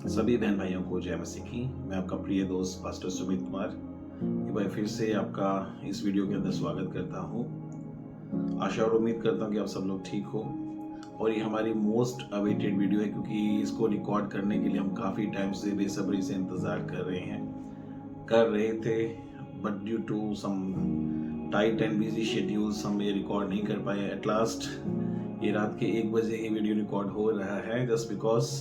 सभी बहन भाइयों को जय मसीह की। मैं आपका प्रिय दोस्त पास्टर सुमित कुमार एक बार फिर से आपका इस वीडियो के अंदर स्वागत करता हूँ। आशा और उम्मीद करता हूँ कि आप सब लोग ठीक हो। और ये हमारी मोस्ट अवेटेड वीडियो है क्योंकि इसको रिकॉर्ड करने के लिए हम काफ़ी टाइम से बेसब्री से इंतज़ार कर रहे थे, but due to some tight and busy schedules हम ये रिकॉर्ड नहीं कर पाए। एट लास्ट ये रात के 1 बजे ये वीडियो रिकॉर्ड हो रहा है, जस्ट बिकॉज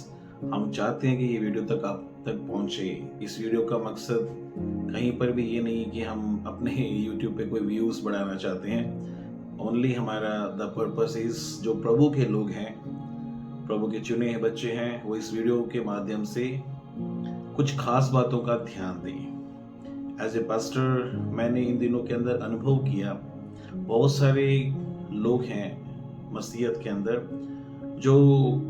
हम चाहते हैं कि ये वीडियो तक आप तक पहुंचे। इस वीडियो का मकसद कहीं पर भी ये नहीं है कि हम अपने YouTube पे कोई व्यूज बढ़ाना चाहते हैं। ओनली हमारा द पर्पस इज जो प्रभु के लोग हैं, प्रभु के चुने हुए बच्चे हैं, वो इस वीडियो के माध्यम से कुछ खास बातों का ध्यान दें। एज ए पास्टर मैंने इन दिनों के अंदर अनुभव किया, बहुत सारे लोग हैं मसीहत के अंदर जो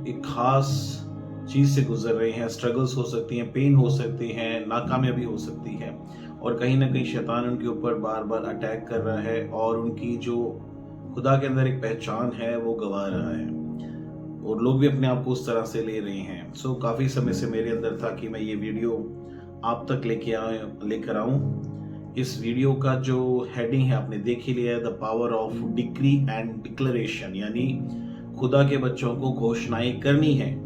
एक खास चीज से गुजर रहे हैं। स्ट्रगल्स हो सकती हैं, पेन हो सकती हैं, नाकामयाबी हो सकती है, और कहीं ना कहीं शैतान उनके ऊपर बार बार अटैक कर रहा है और उनकी जो खुदा के अंदर एक पहचान है वो गवा रहा है, और लोग भी अपने आप को उस तरह से ले रहे हैं। सो काफी समय से मेरे अंदर था कि मैं ये वीडियो आप तक लेकर आऊं। इस वीडियो का जो हेडिंग है आपने देख ही लिया, the power of decree and declaration, यानी खुदा के बच्चों को घोषणाएं करनी है।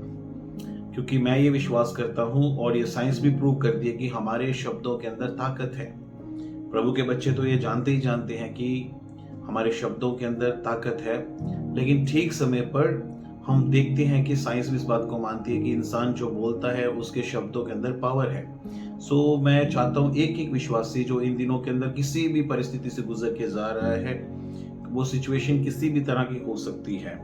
क्योंकि मैं ये विश्वास करता हूं और ये साइंस भी प्रूव कर दिया कि हमारे शब्दों के अंदर ताकत है। प्रभु के बच्चे तो ये जानते ही जानते हैं कि हमारे शब्दों के अंदर ताकत है, लेकिन ठीक समय पर हम देखते हैं कि साइंस भी इस बात को मानती है कि इंसान जो बोलता है उसके शब्दों के अंदर पावर है। सो मैं चाहता हूं एक एक विश्वासी जो इन दिनों के अंदर किसी भी परिस्थिति से गुजर के जा रहा है, वो सिचुएशन किसी भी तरह की हो सकती है।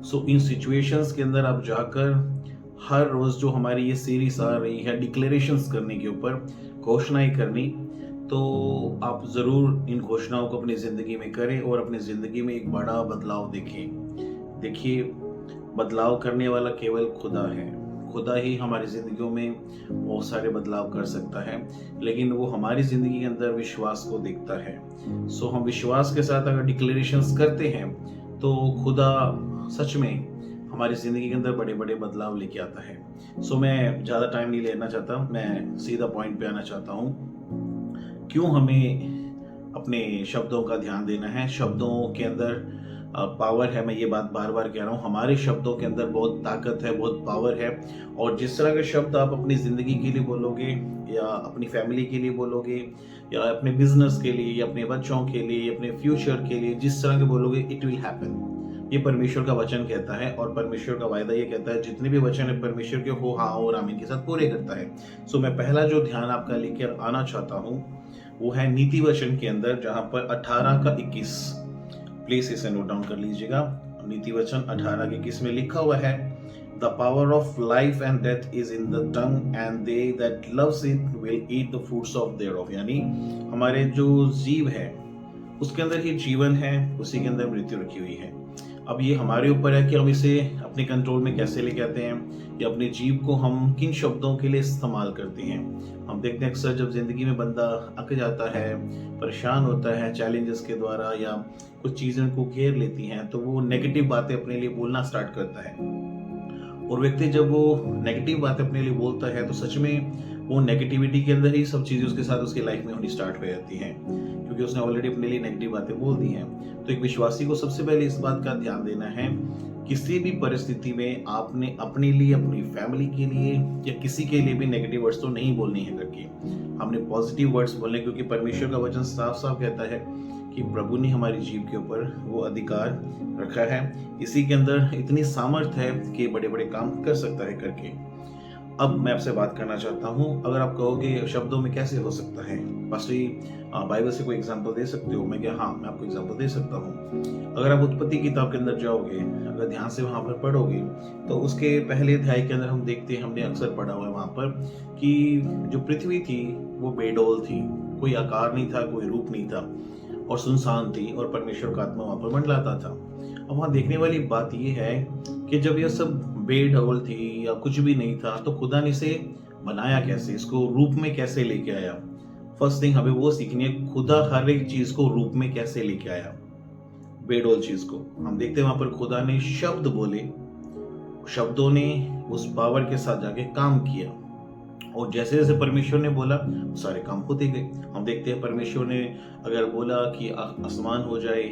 सो इन सिचुएशंस के अंदर आप जाकर हर रोज जो हमारी ये सीरीज आ रही है डिक्लेरेशंस करने के ऊपर, घोषणाएं करनी, तो आप जरूर इन घोषणाओं को अपनी जिंदगी में करें और अपनी जिंदगी में एक बड़ा बदलाव देखें। देखिए, बदलाव करने वाला केवल खुदा है। खुदा ही हमारी जिंदगियों में बहुत सारे बदलाव कर सकता है, लेकिन वो हमारी जिंदगी के अंदर विश्वास को देखता है। सो हम विश्वास के साथ अगर डिक्लेरेशंस करते हैं तो खुदा सच में हमारी जिंदगी के अंदर बड़े बड़े बदलाव लेके आता है। सो मैं ज्यादा टाइम नहीं लेना चाहता, मैं सीधा पॉइंट पे आना चाहता हूँ। क्यों हमें अपने शब्दों का ध्यान देना है? शब्दों के अंदर पावर है। मैं ये बात बार बार कह रहा हूँ, हमारे शब्दों के अंदर बहुत ताकत है, बहुत पावर है। और जिस तरह के शब्द आप अपनी जिंदगी के लिए बोलोगे, या अपनी फैमिली के लिए बोलोगे, या अपने बिजनेस के लिए, या अपने बच्चों के लिए, अपने फ्यूचर के लिए, जिस तरह के बोलोगे, इट विल हैपन। ये परमेश्वर का वचन कहता है, और परमेश्वर का वायदा ये कहता है जितने भी वचन है परमेश्वर के हो हाँ और आमीन के साथ पूरे करता है। सो मैं पहला जो ध्यान आपका लेकर आना चाहता हूँ वो है नीति वचन के अंदर, जहां पर 18 का 21, प्लीज इसे नोट डाउन कर लीजिएगा। नीति वचन 18 के 21 में लिखा हुआ है, the power of life and death is in the tongue and they that loves it will eat the fruits of thereof. यानी हमारे जो जीव है उसके अंदर ही जीवन है, उसी के अंदर मृत्यु रखी हुई है। अब ये हमारे ऊपर है कि हम इसे अपने कंट्रोल में कैसे लेके आते हैं, या अपने जीव को हम किन शब्दों के लिए इस्तेमाल करते हैं। हम देखते हैं अक्सर जब जिंदगी में बंदा अक जाता है, परेशान होता है चैलेंजेस के द्वारा, या कुछ चीजें को घेर लेती हैं, तो वो नेगेटिव बातें अपने लिए बोलना स्टार्ट करता है। और व्यक्ति जब वो नेगेटिव बातें अपने लिए बोलता है तो सच में वो नेगेटिविटी के अंदर ही सब चीजें उसके साथ उसकी लाइफ में होनी स्टार्ट हो जाती हैं, क्योंकि उसने ऑलरेडी अपने लिए नेगेटिव बातें बोल दी हैं। तो एक विश्वासी को सबसे पहले इस बात का ध्यान देना है, किसी भी परिस्थिति में आपने अपने लिए, अपनी फैमिली के लिए, या किसी के लिए भी नेगेटिव वर्ड्स तो नहीं बोलने हैं करके। हमने पॉजिटिव वर्ड्स बोलने, क्योंकि परमेश्वर का वचन साफ साफ कहता है कि प्रभु ने हमारी जीव के ऊपर वो अधिकार रखा है। इसी के अंदर इतनी सामर्थ्य है कि बड़े बड़े काम कर सकता है करके। अब मैं आपसे बात करना चाहता हूँ, अगर आप कहोगे शब्दों में कैसे हो सकता है पास्टर जी, बाइबल से कोई एग्जांपल दे सकते हो? मैं क्या, हाँ मैं आपको एग्जांपल दे सकता हूँ। अगर आप उत्पत्ति किताब के अंदर जाओगे, अगर ध्यान से वहां पर पढ़ोगे, तो उसके पहले अध्याय के अंदर हम देखते हैं, हमने अक्सर पढ़ा हुआ है वहां पर, कि जो पृथ्वी थी वो बेडौल थी, कोई आकार नहीं था, कोई रूप नहीं था, और सुनसान थी, और परमेश्वर का आत्मा वहां पर मंडलाता था। अब वहां देखने वाली बात यह है कि जब यह सब बेडौल थी या कुछ भी नहीं था, तो खुदा ने इसे बनाया कैसे, इसको रूप में कैसे लेके आया? फर्स्ट थिंग हमें वो सीखनी है, खुदा हर एक चीज को रूप में कैसे लेके आया। बेडौल चीज को हम देखते हैं, वहां पर खुदा ने शब्द बोले, शब्दों ने उस पावर के साथ जाके काम किया। और जैसे जैसे परमेश्वर ने बोला सारे काम होते गए। हम देखते हैं परमेश्वर ने अगर बोला कि आसमान हो जाए,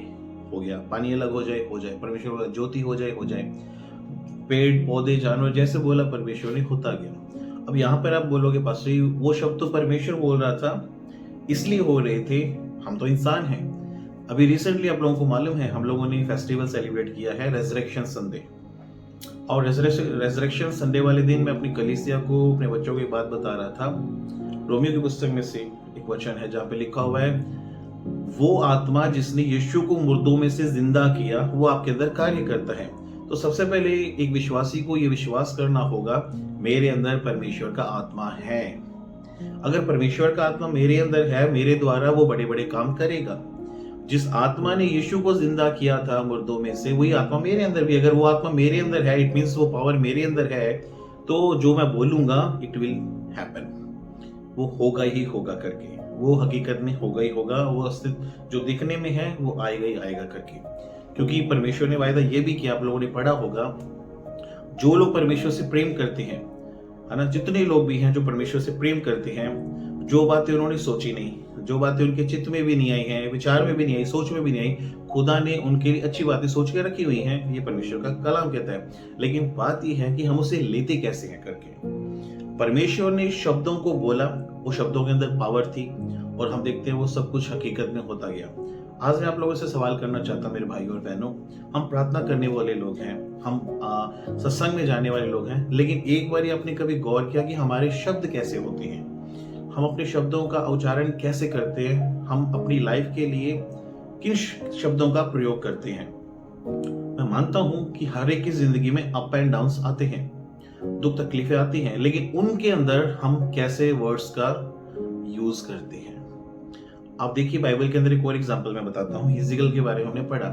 हो गया। पानी अलग हो जाए। परमेश्वर बोला ज्योति हो जाए। पेड़ पौधे जानवर जैसे बोला परमेश्वर ने, होता गया। अब यहाँ पर आप बोलोगे पास्टर जी, वो शब्द तो परमेश्वर बोल रहा था इसलिए हो रहे थे, हम तो इंसान हैं। अभी रिसेंटली आप लोगों को मालूम है, हम लोगों ने फेस्टिवल सेलिब्रेट किया है रेजरेक्शन संडे। और रेजरेक्शन संडे वाले दिन मैं अपनी कलीसिया को, अपने बच्चों की बात बता रहा था। रोमियो की पुस्तक में से एक वचन है जहाँ पे लिखा हुआ है, वो आत्मा जिसने यीशु को मुर्दों में से जिंदा किया वो आपके अंदर कार्य करता है। तो सबसे पहले एक विश्वासी को ये विश्वास करना होगा, मेरे अंदर परमेश्वर का आत्मा है। अगर परमेश्वर का आत्मा मेरे अंदर है, मेरे द्वारा वो बड़े बड़े काम करेगा। जिस आत्मा ने यीशु को जिंदा किया था मुर्दों में से, वही आत्मा मेरे अंदर भी। अगर वो आत्मा मेरे अंदर है, इट मीन्स वो पावर मेरे अंदर है, तो जो मैं बोलूंगा इट विल हैपन, वो होगा ही होगा करके, वो हकीकत में होगा ही होगा। वो अस्तित्व जो दिखने में है वो आएगा ही आएगा करके। क्योंकि परमेश्वर ने वायदा ये भी किया, आप लोगों ने पढ़ा होगा, जो लोग परमेश्वर से प्रेम करते हैं, है ना, जितने लोग भी हैं जो परमेश्वर से प्रेम करते हैं, जो बातें उन्होंने सोची नहीं, जो बातें उनके चित्त में भी नहीं आई हैं, विचार में भी नहीं आई, सोच में भी नहीं आई, खुदा ने उनके लिए अच्छी बातें सोच के रखी हुई हैं, ये परमेश्वर का कलाम कहता है। लेकिन बात यह है कि हम उसे लेते कैसे हैं करके। परमेश्वर ने शब्दों को बोला, वो शब्दों के अंदर पावर थी, और हम देखते हैं वो सब कुछ हकीकत में होता गया। आज मैं आप लोगों से सवाल करना चाहता हूं मेरे भाई और बहनों, हम प्रार्थना करने वाले लोग हैं, हम सत्संग में जाने वाले लोग हैं, लेकिन एक बार आपने कभी गौर किया कि हमारे शब्द कैसे होते हैं? हम अपने शब्दों का उच्चारण कैसे करते हैं? हम अपनी लाइफ के लिए किन शब्दों का प्रयोग करते हैं? मैं मानता हूं कि हर एक की जिंदगी में अप एंड डाउन्स आते हैं, दुख तकलीफें आती हैं, लेकिन उनके अंदर हम कैसे वर्ड्स का यूज करते हैं। आप देखिए बाइबल के अंदर एक और एग्जांपल मैं बताता हूँ। हिजकिय्याह के बारे में हमने पढ़ा।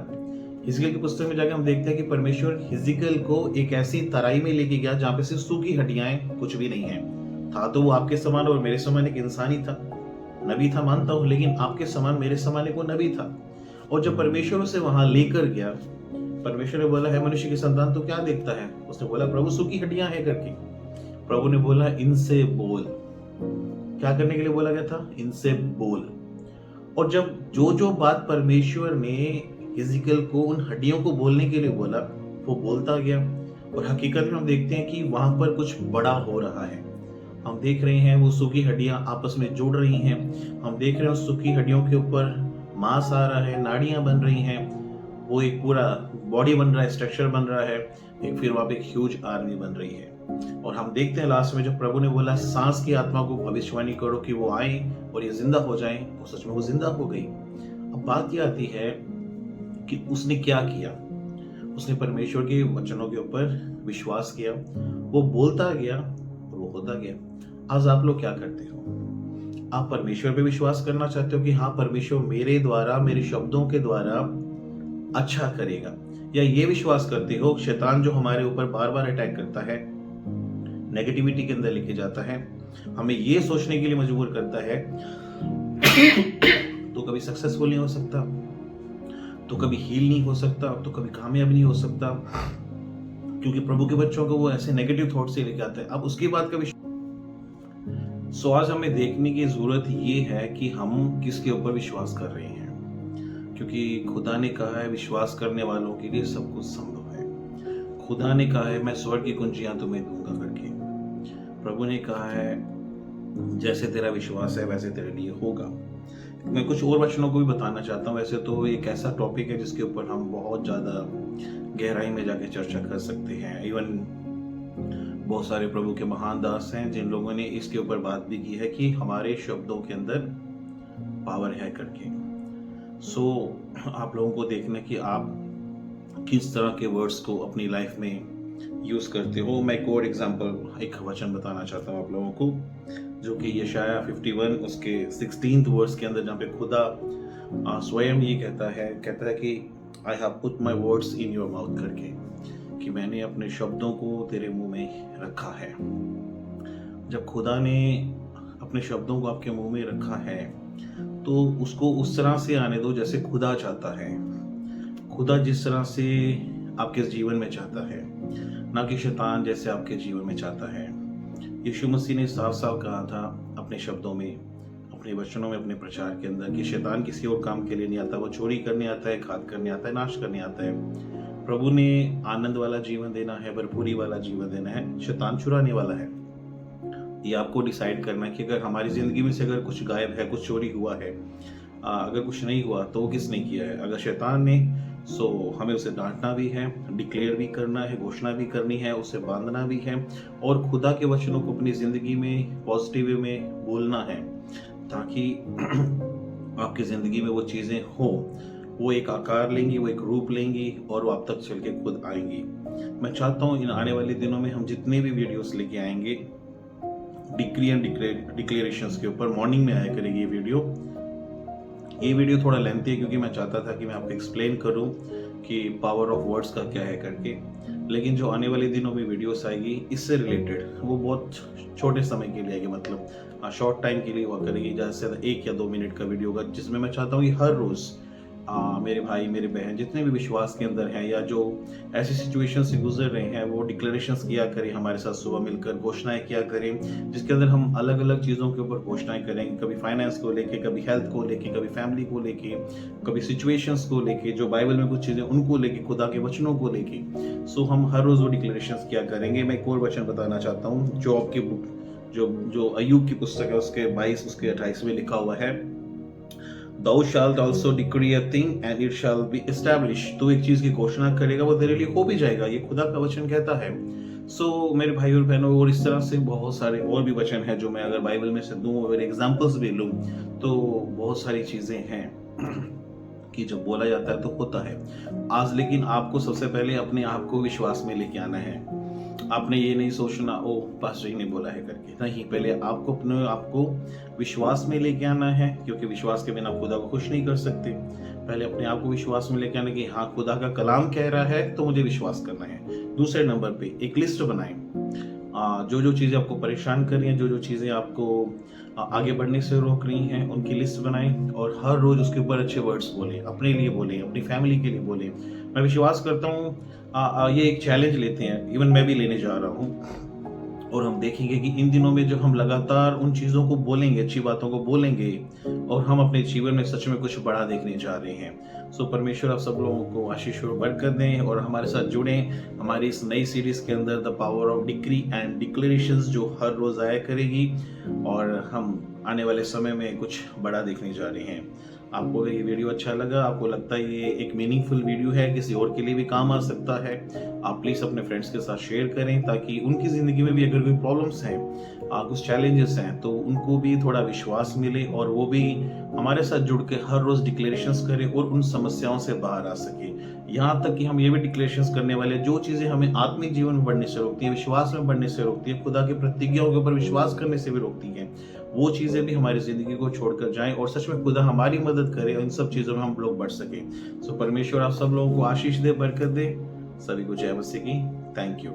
हिजकिय्याह की पुस्तक में जाकर हम देखते हैं कि परमेश्वर हिजकिय्याह को एक ऐसी तराई में लेके गया जहाँ पे सिर्फ सूखी हड्डियां, कुछ भी नहीं है। था तो वो आपके समान और मेरे समान एक इंसान ही था, नबी था मानता हूँ, लेकिन आपके समान मेरे समान एक वो नबी था। और जब परमेश्वर उसे वहां लेकर गया, परमेश्वर ने बोला, है मनुष्य की संतान तो क्या देखता है? उसने बोला, प्रभु सूखी हड्डियां हैं करके। प्रभु ने बोला, इनसे बोल। क्या करने के लिए बोला गया था? इनसे बोल। और जब जो जो बात परमेश्वर ने हिजकिय्याह को उन हड्डियों को बोलने के लिए बोला, वो बोलता गया। और हकीकत में हम देखते हैं कि वहां पर कुछ बड़ा हो रहा है। हम देख रहे हैं वो सूखी हड्डियां आपस में जुड़ रही हैं। हम देख रहे हैं उस सूखी हड्डियों के ऊपर मांस आ रहा है, नाड़ियां बन रही हैं, वो एक पूरा बॉडी बन रहा है, स्ट्रक्चर बन रहा है, एक फिर वहां पे एक ह्यूज आर्मी बन रही है। और हम देखते हैं लास्ट में जब प्रभु ने बोला, सांस की आत्मा को भविष्यवाणी करो कि वो आए और ये जिंदा हो जाएं, और सच में वो जिंदा हो गई। अब बात ये आती है कि उसने क्या किया। उसने परमेश्वर के वचनों के ऊपर विश्वास किया, वो बोलता गया और वो होता गया। आज आप लोग क्या करते हो? आप परमेश्वर पे विश्वास करना चाहते हो कि हाँ, परमेश्वर मेरे द्वारा, मेरे शब्दों के द्वारा अच्छा करेगा, या ये विश्वास करते हो शैतान जो हमारे ऊपर बार बार अटैक करता है, नेगेटिविटी के अंदर लेके जाता है, हमें ये सोचने के लिए मजबूर करता है तो कभी सक्सेसफुल नहीं हो सकता, तो कभी हील नहीं हो सकता, तो कभी कामयाब नहीं हो सकता, क्योंकि प्रभु के बच्चों को वो ऐसे नेगेटिव थॉट से लेके आता है। अब उसके बाद कभी आज हमें देखने की जरूरत ये है कि हम किसके ऊपर विश्वास कर रहे हैं, क्योंकि खुदा ने कहा है विश्वास करने वालों के लिए सब कुछ संभव है। खुदा ने कहा है मैं स्वर्ग की कुंजियां तुम्हें दूंगा करके। प्रभु ने कहा है जैसे तेरा विश्वास है वैसे तेरे लिए होगा। मैं कुछ और वचनों को भी बताना चाहता हूँ। वैसे तो एक ऐसा टॉपिक है जिसके ऊपर हम बहुत ज़्यादा गहराई में जाके चर्चा कर सकते हैं। इवन बहुत सारे प्रभु के महान दास हैं जिन लोगों ने इसके ऊपर बात भी की है कि हमारे शब्दों के अंदर पावर है करके। आप लोगों को देखना कि आप किस तरह के वर्ड्स को अपनी लाइफ में यूज करते हो। मैं एक और एग्जांपल, एक वचन बताना चाहता हूँ आप लोगों को, जो कि यशाया 51 उसके 16th वर्स के अंदर, जहाँ पे खुदा स्वयं ये कहता है कि I have put my words in your mouth करके, कि मैंने अपने शब्दों को तेरे मुंह में रखा है। जब खुदा ने अपने शब्दों को आपके मुंह में रखा है तो उसको उस तरह से आने दो जैसे खुदा चाहता है। खुदा जिस तरह से आपके जीवन में चाहता है, ना कि शैतान जैसे आपके जीवन में चाहता है। यीशु मसीह ने साफ साफ कहा था अपने शब्दों में, अपने वचनों में, अपने प्रचार के अंदर कि शैतान किसी और काम के लिए नहीं आता, वो चोरी करने आता है, घात करने आता है, नाश करने आता है। प्रभु ने आनंद वाला जीवन देना है, भरपूरी वाला जीवन देना है, शैतान चुराने वाला है। ये आपको डिसाइड करना है कि अगर हमारी जिंदगी में से अगर कुछ गायब है, कुछ चोरी हुआ है, अगर कुछ नहीं हुआ तो वो किसने किया है? अगर शैतान ने, सो हमें उसे डांटना भी है, डिक्लेयर भी करना है, घोषणा भी करनी है, उसे बांधना भी है और खुदा के वचनों को अपनी जिंदगी में पॉजिटिव वे में बोलना है, ताकि आपकी ज़िंदगी में वो चीज़ें हो, वो एक आकार लेंगी, वो एक रूप लेंगी और वो आप तक चल के खुद आएंगी। मैं चाहता हूँ इन आने वाले दिनों में हम जितने भी वीडियोस लेके आएंगे डिक्री एंड डिक्लेरेशंस के ऊपर, मॉर्निंग में आया करेगी ये वीडियो थोड़ा लेंथी है क्योंकि मैं चाहता था कि मैं आपको एक्सप्लेन करूं कि पावर ऑफ वर्ड्स का क्या है करके, लेकिन जो आने वाले दिनों में वीडियोस आएगी इससे रिलेटेड वो बहुत छोटे समय के लिए आएगी, मतलब शॉर्ट टाइम के लिए हुआ करेगी, ज़्यादा से ज़्यादा 1 या 2 मिनट का वीडियो होगा, जिसमें मैं चाहता हूँ कि हर रोज़ मेरे भाई मेरे बहन जितने भी विश्वास के अंदर हैं या जो ऐसी सिचुएशन से गुजर रहे हैं वो डिक्लेरेशंस किया करें, हमारे साथ सुबह मिलकर घोषणाएं किया करें, जिसके अंदर हम अलग अलग चीज़ों के ऊपर घोषणाएं करेंगे, कभी फाइनेंस को लेके, कभी हेल्थ को लेके, कभी फैमिली को लेके, कभी सिचुएशंस को लेके, जो बाइबल में कुछ चीज़ें उनको लेके, खुदा के वचनों को लेके। सो हम हर रोज़ वो डिक्लेरेशंस किया करेंगे। मैं एक और वचन बताना चाहता हूँ जो आपकी बुक जो अय्यूब की पुस्तक है उसके 22 उसके 28 में लिखा हुआ है, Thou shalt also decree a thing and it shall be established। तो एक चीज की घोषणा करेगा वो तेरे लिए हो भी जाएगा, ये खुदा का वचन कहता है। सो मेरे भाई और बहनों, और इस तरह से बहुत सारे और भी वचन हैं जो मैं अगर बाइबल में से दूं और एग्जांपल्स भी लूं तो बहुत सारी चीजें हैं कि जब बोला जाता है तो होता है। आज लेकिन आपको सबसे पहले अपने आप को विश्वास में लेके आना है। आपने ये नहीं सोचना ओ पास्टर जी ने बोला है करके, नहीं, पहले आपको अपने आप को विश्वास में लेके आना है, क्योंकि विश्वास के बिना आप खुदा को खुश नहीं कर सकते। पहले अपने आप को विश्वास में लेके आना कि हाँ खुदा का कलाम कह रहा है तो मुझे विश्वास करना है। दूसरे नंबर पे एक लिस्ट बनाएं, जो चीज़ें आपको परेशान कर रही हैं, जो चीज़ें आपको आगे बढ़ने से रोक रही हैं, उनकी लिस्ट बनाएं और हर रोज उसके ऊपर अच्छे वर्ड्स बोलें, अपने लिए बोलें, अपनी फैमिली के लिए बोलें। मैं विश्वास करता हूँ ये एक चैलेंज लेते हैं, इवन मैं भी लेने जा रहा हूँ, और हम देखेंगे कि इन दिनों में जब हम लगातार उन चीज़ों को बोलेंगे, अच्छी बातों को बोलेंगे, और हम अपने जीवन में सच में कुछ बड़ा देखने जा रहे हैं। सो परमेश्वर आप सब लोगों को आशीष और बरकत दें और हमारे साथ जुड़ें हमारी इस नई सीरीज के अंदर the power of decree and declarations, जो हर रोज आया करेगी और हम आने वाले समय में कुछ बड़ा देखने जा रहे हैं। आपको अगर ये वीडियो अच्छा लगा, आपको लगता है ये एक मीनिंगफुल वीडियो है, किसी और के लिए भी काम आ सकता है, आप प्लीज़ अपने फ्रेंड्स के साथ शेयर करें ताकि उनकी ज़िंदगी में भी अगर कोई प्रॉब्लम्स हैं, कुछ चैलेंजेस हैं, तो उनको भी थोड़ा विश्वास मिले और वो भी हमारे साथ जुड़ के हर रोज़ डिक्लेरेशंस करें और उन समस्याओं से बाहर आ सके। यहाँ तक कि हम ये भी डिक्लेरेशंस करने वाले जो चीज़ें हमें आत्मिक जीवन में बढ़ने से रोकती हैं, विश्वास में बढ़ने से रोकती हैं, खुदा की प्रतिज्ञाओं के ऊपर विश्वास करने से भी रोकती हैं, वो चीज़ें भी हमारी ज़िंदगी को छोड़कर जाएं और सच में खुदा हमारी मदद करे और इन सब चीज़ों में हम लोग बढ़ सकें। सो परमेश्वर आप सब लोगों को आशीष दे, बरकत दे। सभी को जय मसीह की। Thank you.